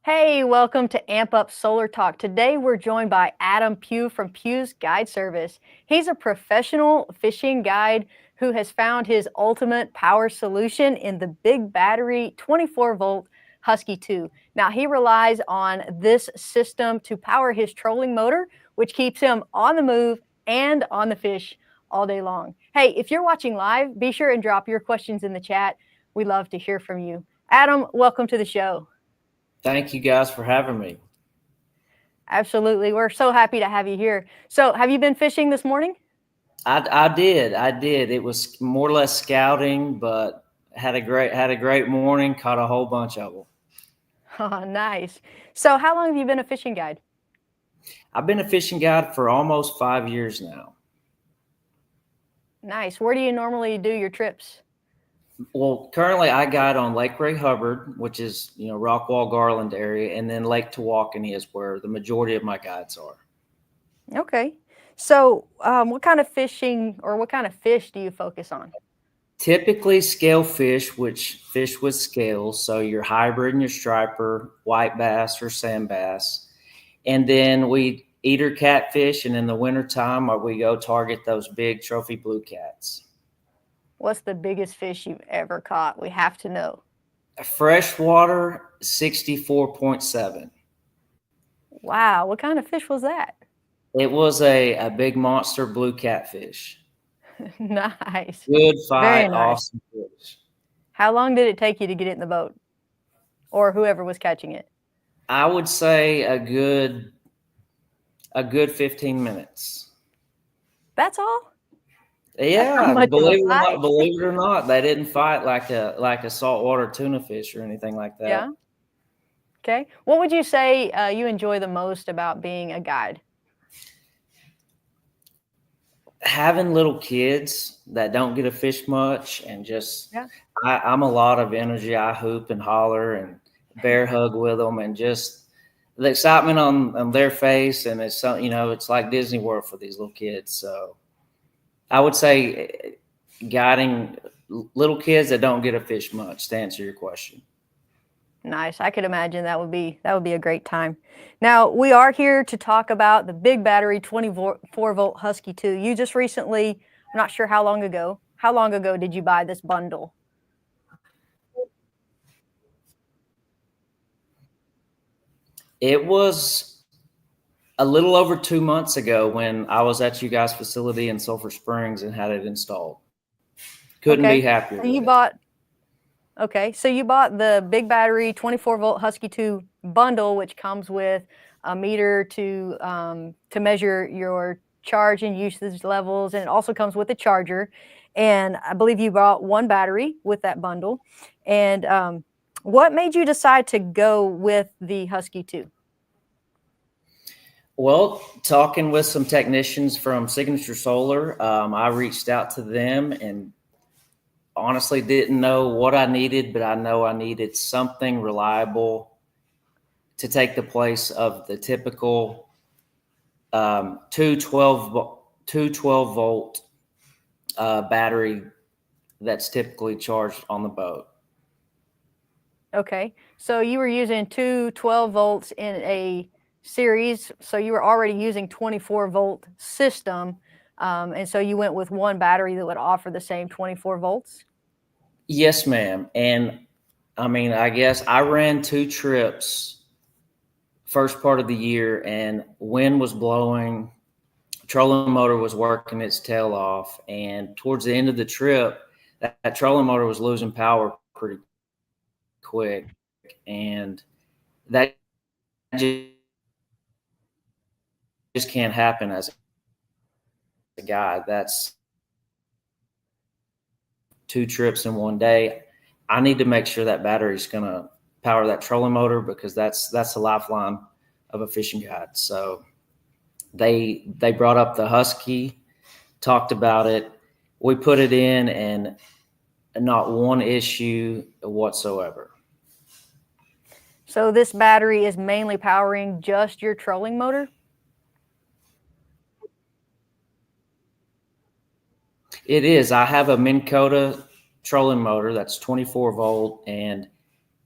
Hey, welcome to Amp Up Solar Talk. Today we're joined by Adam Pugh from Pugh's Guide Service. He's a professional fishing guide who has found his ultimate power solution in the Big Battery 24-volt Husky 2. Now, he relies on this system to power his trolling motor, which keeps him on the move and on the fish all day long. Hey, if you're watching live, be sure and drop your questions in the chat. We love to hear from you. Adam, welcome to the show. Thank you guys for having me. Absolutely. We're so happy to have you here. So have you been fishing this morning? I did. It was more or less scouting, but had a great morning, caught a whole bunch of them. Oh, nice. So how long have you been a fishing guide? I've been a fishing guide for almost 5 years now. Nice. Where do you normally do your trips? Well, currently I guide on Lake Ray Hubbard, which is, Rockwall, Garland area, and then Lake Tawakoni is where the majority of my guides are. Okay. So what kind of fishing or what kind of fish do you focus on? Typically scale fish, which fish with scales. So your hybrid and your striper, white bass or sand bass. And then we eater catfish, and in the wintertime we go target those big trophy blue cats. What's the biggest fish you've ever caught? We have to know. Freshwater, 64.7. Wow. What kind of fish was that? It was a big monster blue catfish. Nice. Good fight. Very nice. Awesome fish. How long did it take you to get it in the boat? Or whoever was catching it? I would say a good 15 minutes. That's all? Yeah, believe it or not, they didn't fight like a saltwater tuna fish or anything like that. Yeah. Okay. What would you say you enjoy the most about being a guide? Having little kids that don't get to fish much, and just I'm a lot of energy. I hoop and holler and bear hug with them, and just the excitement on their face, and it's it's like Disney World for these little kids. So I would say guiding little kids that don't get to fish much, to answer your question. Nice. I could imagine that would be a great time. Now, we are here to talk about the Big Battery 24-volt Husky 2. You just recently, I'm not sure how long ago did you buy this bundle? It was a little over 2 months ago when I was at you guys' facility in Sulphur Springs and had it installed. Couldn't be happier. So you bought the Big Battery 24-volt Husky 2 bundle, which comes with a meter to measure your charge and usage levels, and it also comes with a charger. And I believe you bought one battery with that bundle. And what made you decide to go with the Husky 2? Well, talking with some technicians from Signature Solar, I reached out to them and honestly didn't know what I needed, but I know I needed something reliable to take the place of the typical 212-volt battery that's typically charged on the boat. Okay, so you were using two 12 volts in a series, so you were already using 24-volt system, and so you went with one battery that would offer the same 24 volts? Yes, ma'am. And I mean, I guess I ran 2 trips first part of the year, and wind was blowing, trolling motor was working its tail off, and towards the end of the trip, that trolling motor was losing power pretty quick, and that just can't happen as a guide. That's 2 trips in one day. I need to make sure that battery's going to power that trolling motor, because that's the lifeline of a fishing guide. So they brought up the Husky, talked about it. We put it in, and not one issue whatsoever. So this battery is mainly powering just your trolling motor? It is. I have a Minn Kota trolling motor that's 24 volt, and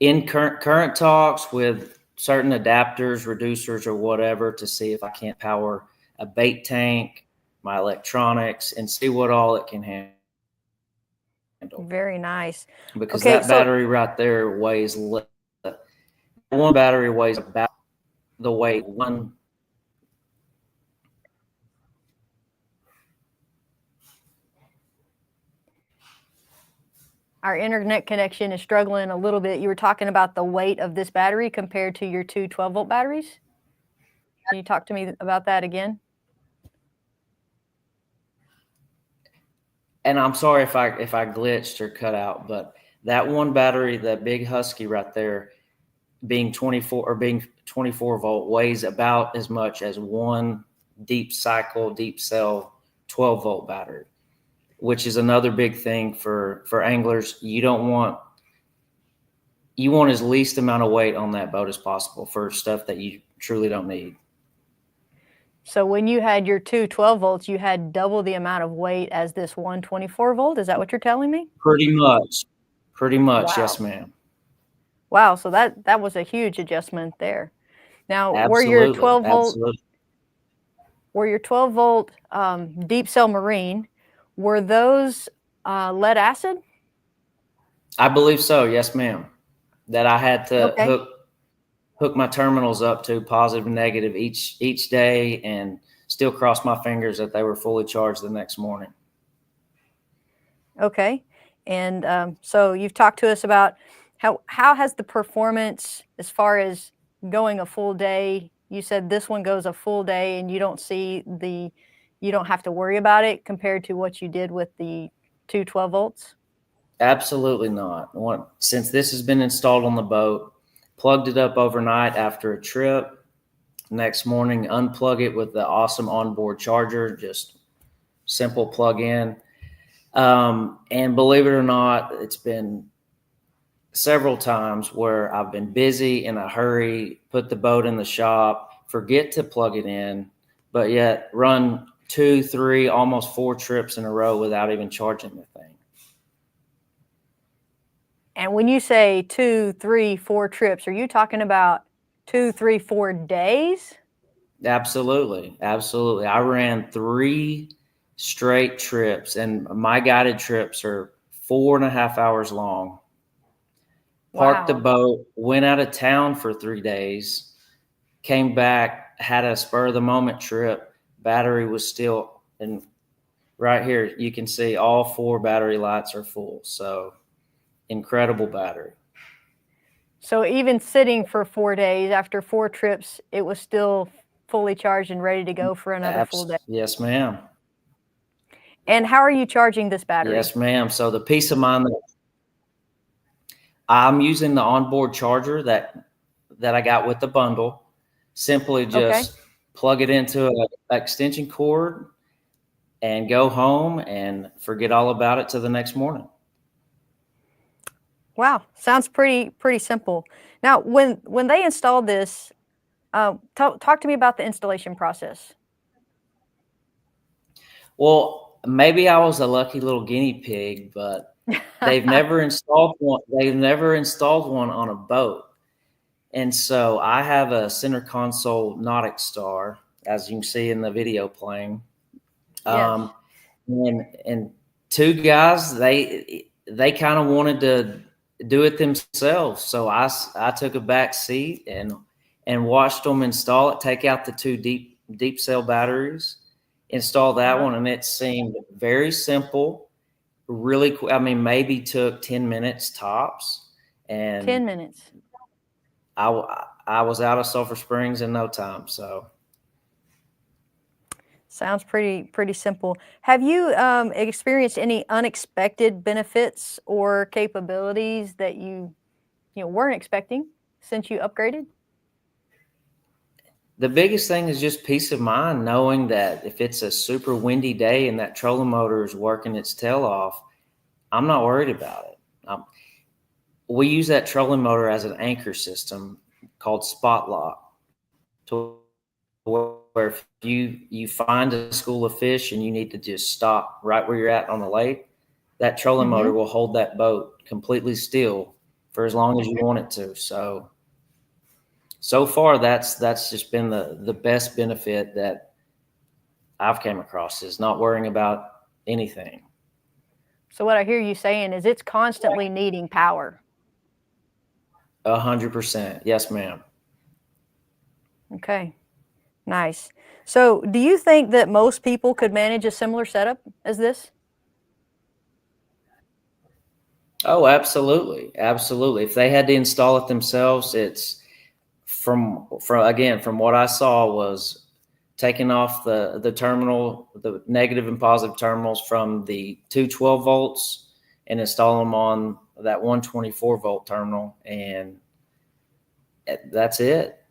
in current talks with certain adapters, reducers, or whatever to see if I can't power a bait tank, my electronics, and see what all it can handle. Very nice. Because Okay, that so battery right there weighs, one battery weighs about the weight one. our internet connection is struggling a little bit. You were talking about the weight of this battery compared to your two 12-volt batteries. Can you talk to me about that again? And I'm sorry if I glitched or cut out, but that one battery, that big Husky right there, being 24 volt, weighs about as much as one deep cell 12 volt battery, which is another big thing for anglers. You want as least amount of weight on that boat as possible for stuff that you truly don't need. So when you had your two 12 volts, you had double the amount of weight as this one 24 volt. Is that what you're telling me? Pretty much. Wow. Yes, ma'am. Wow. So that was a huge adjustment there. Now, Absolutely. were your 12 volt deep cell marine, were those lead acid? I believe so. Yes, ma'am. That I had to hook my terminals up to positive and negative each day, and still cross my fingers that they were fully charged the next morning. Okay. And so you've talked to us about how has the performance as far as going a full day? You said this one goes a full day and you don't have to worry about it compared to what you did with the two 12 volts? Absolutely not. Since this has been installed on the boat, plugged it up overnight after a trip. Next morning, unplug it with the awesome onboard charger, just simple plug in. And believe it or not, it's been several times where I've been busy, in a hurry, put the boat in the shop, forget to plug it in, but yet run 2, 3, almost 4 trips in a row without even charging the thing. And when you say 2, 3, 4 trips, are you talking about 2, 3, 4 days? Absolutely. Absolutely. I ran 3 straight trips, and my guided trips are 4.5 hours long. Parked the boat, went out of town for 3 days, came back, had a spur of the moment trip. Battery was still, and right here, you can see all 4 battery lights are full. So incredible battery. So even sitting for 4 days, after 4 trips, it was still fully charged and ready to go for another full day? Yes, ma'am. And how are you charging this battery? Yes, ma'am. So the peace of mind that I'm using, the onboard charger that I got with the bundle, simply just plug it into an extension cord and go home and forget all about it till the next morning. Wow, sounds pretty simple. Now, when they installed this, talk to me about the installation process. Well, maybe I was a lucky little guinea pig, but they've never installed one. They've never installed one on a boat, and so I have a center console Nautic Star, as you can see in the video playing. Yes. And 2 guys, they kind of wanted to do it themselves, so I took a back seat and watched them install it. Take out the 2 deep cell batteries, install that one, and it seemed very simple, really quick. I mean, maybe took 10 minutes tops, and 10 minutes. I was out of Sulphur Springs in no time. So sounds pretty simple. Have you experienced any unexpected benefits or capabilities that you weren't expecting since you upgraded? the biggest thing is just peace of mind, knowing that if it's a super windy day and that trolling motor is working its tail off, I'm not worried about it. We use that trolling motor as an anchor system called spot lock, to where if you find a school of fish and you need to just stop right where you're at on the lake, that trolling motor will hold that boat completely still for as long as you want it to. So so far that's just been the best benefit that I've came across, is not worrying about anything. So what I hear you saying is it's constantly needing power. 100%. Yes, ma'am. Okay, nice. So do you think that most people could manage a similar setup as this? Oh, absolutely. Absolutely. If they had to install it themselves, it's from what I saw was taking off the terminal, the negative and positive terminals from the two 12 volts and install them on that 124-volt terminal, and that's it.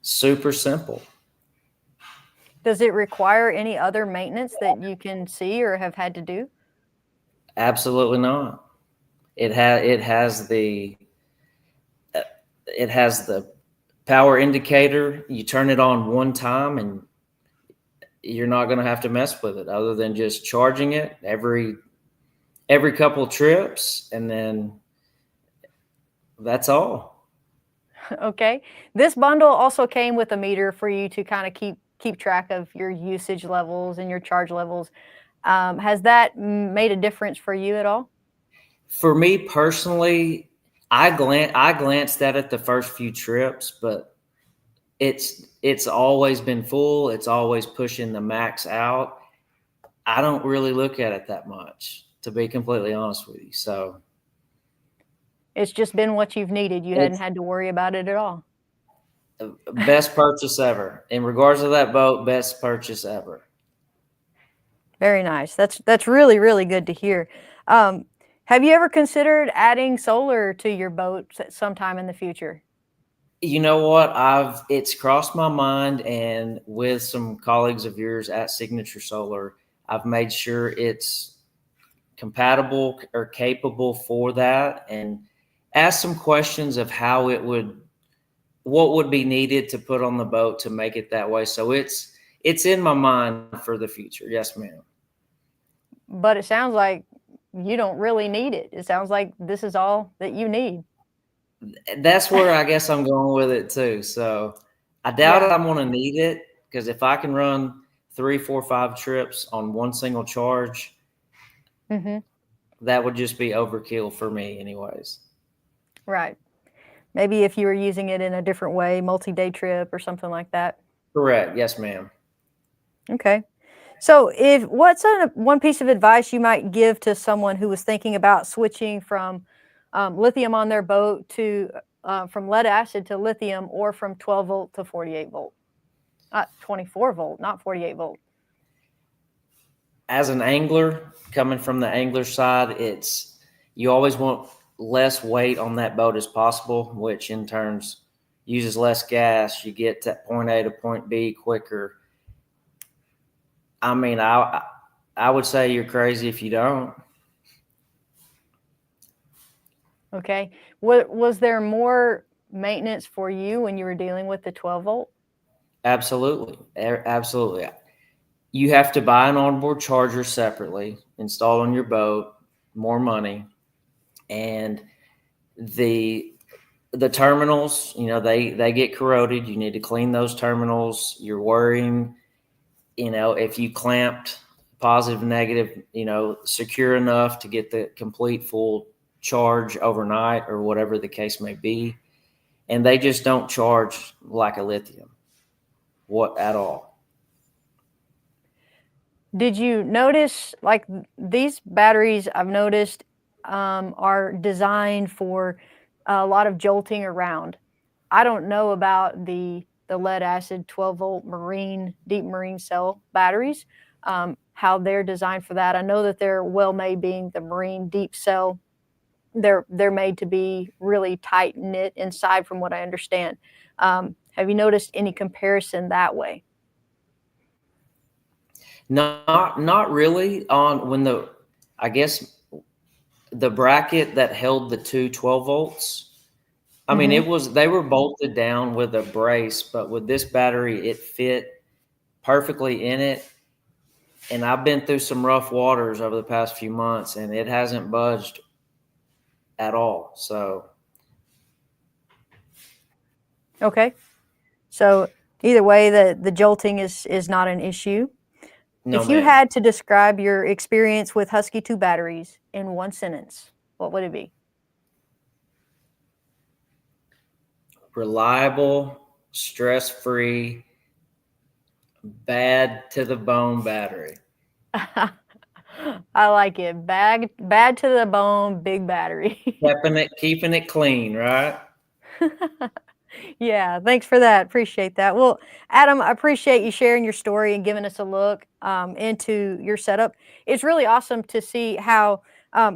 Super simple. Does it require any other maintenance that you can see or have had to do? Absolutely not. It has the power indicator. You turn it on one time and you're not going to have to mess with it, other than just charging it every couple of trips, and then that's all. Okay. This bundle also came with a meter for you to kind of keep track of your usage levels and your charge levels. Has that made a difference for you at all? For me personally, I glanced at it the first few trips, but it's always been full. It's always pushing the max out. I don't really look at it that much, to be completely honest with you. So It's just been what you've needed. You hadn't it's had to worry about it at all. the best purchase ever. In regards to that boat, best purchase ever. Very nice. That's really, really good to hear. Um, have you ever considered adding solar to your boat sometime in the future? You know what? It's crossed my mind, and with some colleagues of yours at Signature Solar, I've made sure it's compatible or capable for that, and asked some questions of what would be needed to put on the boat to make it that way. So it's in my mind for the future. Yes, ma'am. But it sounds like you don't really need it. It sounds like this is all that you need. That's where I guess I'm going with it too. So I doubt Yeah. I'm going to need it, because if I can run 3, 4, 5 trips on one single charge, Hmm. that would just be overkill for me, anyways. Right. Maybe if you were using it in a different way, multi-day trip or something like that. Correct. Yes, ma'am. Okay. So, if what's one piece of advice you might give to someone who was thinking about switching from lithium on their boat to from lead acid to lithium, or from 12 volt to 48 volt, not 24 volt, not 48 volt? As an angler, coming from the angler side, you always want less weight on that boat as possible, which in turns uses less gas. You get to point A to point B quicker. I mean, I would say you're crazy if you don't. Okay. What was there more maintenance for you when you were dealing with the 12 volt? Absolutely. Absolutely. You have to buy an onboard charger separately, installed on your boat, more money. And the terminals, they get corroded. You need to clean those terminals. You're worrying, if you clamped positive, negative, secure enough to get the complete full charge overnight or whatever the case may be. And they just don't charge like a lithium at all. Did you notice, like, these batteries I've noticed are designed for a lot of jolting around. I don't know about the lead acid 12 volt deep marine cell batteries, how they're designed for that. I know that they're well made, being the marine deep cell. They're made to be really tight knit inside, from what I understand. Have you noticed any comparison that way? Not really. On when I guess the bracket that held the two 12 volts. I mean, Hmm. they were bolted down with a brace, but with this battery, it fit perfectly in it. And I've been through some rough waters over the past few months, and it hasn't budged at all. So Okay. So either way, the jolting is not an issue. No, If you ma'am. had to describe your experience with Husky 2 batteries in one sentence, what would it be? Reliable, stress-free, bad to the bone battery. I like it. Bad to the bone, big battery. Keeping it clean, right? Yeah, thanks for that. Appreciate that. Well, Adam, I appreciate you sharing your story and giving us a look into your setup. It's really awesome to see how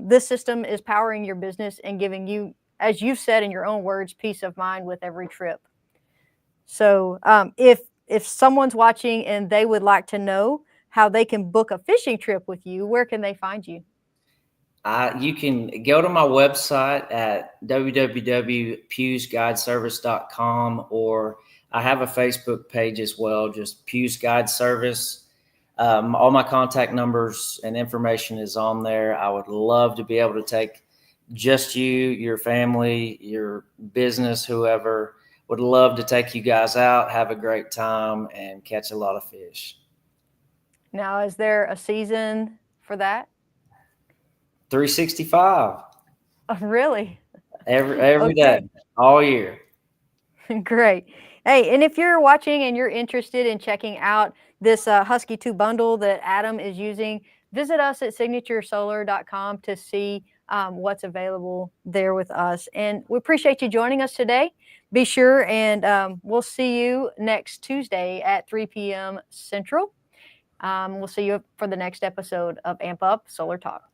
this system is powering your business and giving you, as you've said in your own words, peace of mind with every trip. So, if someone's watching and they would like to know how they can book a fishing trip with you, where can they find you? You can go to my website at www.pewsguideservice.com, or I have a Facebook page as well, just Pew's Guide Service. All my contact numbers and information is on there. I would love to be able to take just you, your family, your business, whoever. Would love to take you guys out, have a great time, and catch a lot of fish. Now, is there a season for that? 365 Oh, really? every day, Okay. all year. Great. Hey, and if you're watching and you're interested in checking out this Husky 2 bundle that Adam is using, visit us at signaturesolar.com to see what's available there with us. And we appreciate you joining us today. Be sure and we'll see you next Tuesday at 3 p.m. Central. We'll see you for the next episode of Amp Up Solar Talk.